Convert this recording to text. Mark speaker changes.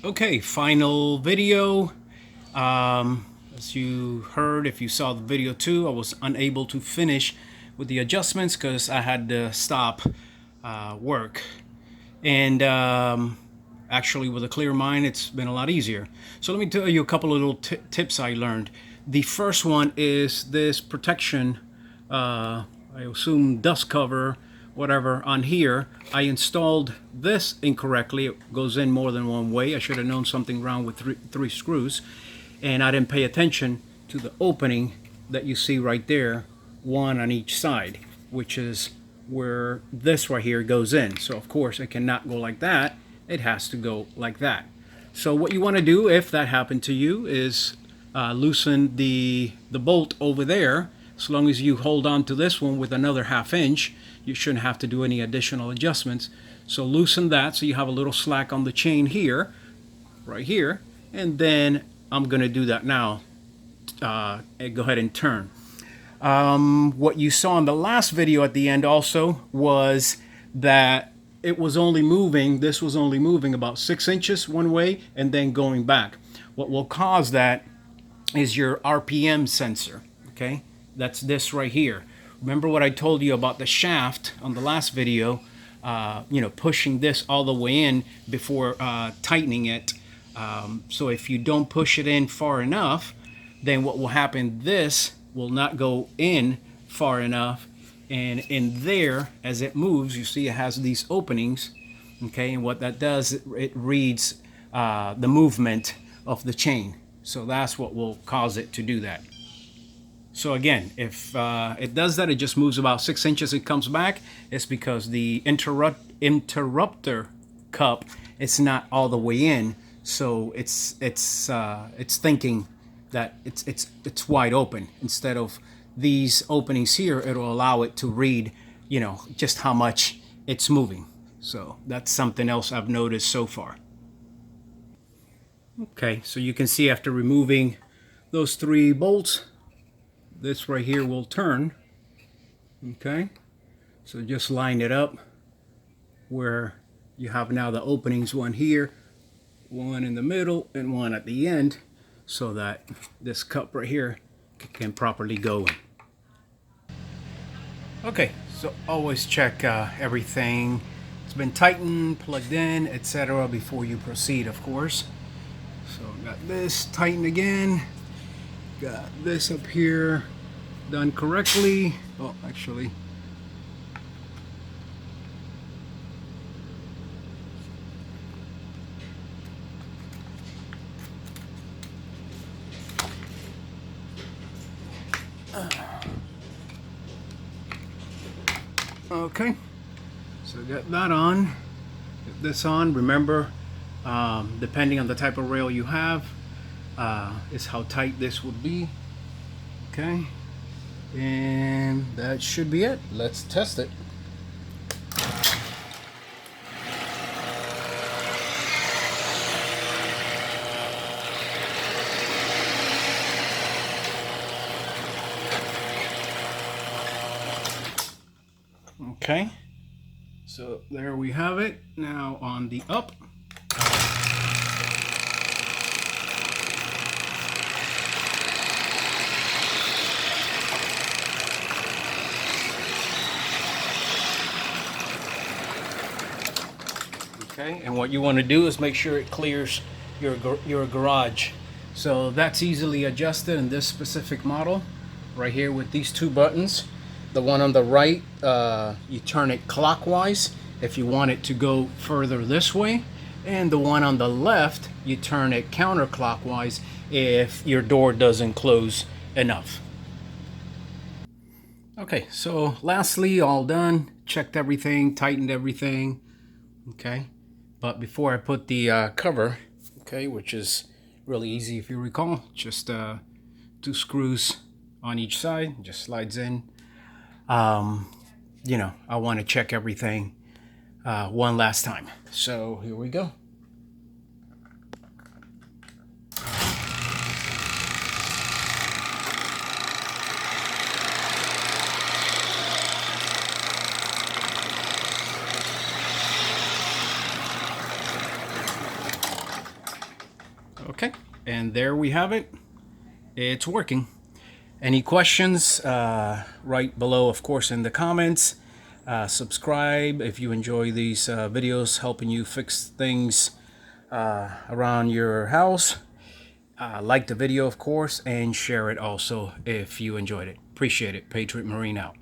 Speaker 1: Okay, final video. As you heard, if you saw the video too, I was unable to finish with the adjustments because I had to stop work. And actually, with a clear mind, it's been a lot easier. So let me tell you a couple of little tips I learned. The first one is this protection, I assume dust cover, whatever, on here. I installed this incorrectly. It goes in more than one way. I should have known something wrong with three screws. And I didn't pay attention to the opening that you see right there, one on each side, which is where this right here goes in. So of course it cannot go like that. It has to go like that. So what you want to do if that happened to you is loosen the bolt over there. As long as you hold on to this one with another 1/2 inch, you shouldn't have to do any additional adjustments. So loosen that so you have a little slack on the chain here, right here, and then I'm going to do that now. Go ahead and turn. What you saw in the last video at the end also was that it was only moving, this was only moving about 6 inches one way and then going back. What will cause that is your RPM sensor, okay? That's this right here. Remember what I told you about the shaft on the last video, pushing this all the way in before tightening it. So if you don't push it in far enough, then what will happen, this will not go in far enough, and in there, as it moves, you see it has these openings, okay? And what that does, it reads the movement of the chain. So that's what will cause it to do that. So again, if it does that, it just moves about 6 inches, it comes back. It's because the interrupter cup, it's not all the way in, so it's thinking that it's wide open. Instead of these openings here, it'll allow it to read, just how much it's moving. So that's something else I've noticed so far. Okay, so you can see after removing those 3 bolts, this right here will turn. Okay, so just line it up where you have now the openings, one here, one in the middle, and one at the end, so that this cup right here can properly go in. Okay, so always check everything it's been tightened, plugged in, etc. before you proceed, of course. So got this tightened again, got this up here done correctly. Oh, actually, okay, so got that on, get this on. Remember, depending on the type of rail you have, is how tight this would be. Okay, and that should be it. Let's test it. Okay, so there we have it. Now on the up. Okay, and what you want to do is make sure it clears your garage. So that's easily adjusted in this specific model right here with these 2 buttons. The one on the right, you turn it clockwise if you want it to go further this way, and the one on the left, you turn it counterclockwise if your door doesn't close enough. Okay, so lastly, all done, checked everything, tightened everything. Okay, but before I put the cover, okay, which is really easy if you recall, just 2 screws on each side, just slides in. I want to check everything one last time. So here we go. Okay, and there we have it. It's working. Any questions, write below, of course, in the comments. Subscribe if you enjoy these videos helping you fix things around your house. Like the video, of course, and share it also if you enjoyed it. Appreciate it. Patriot Marine out.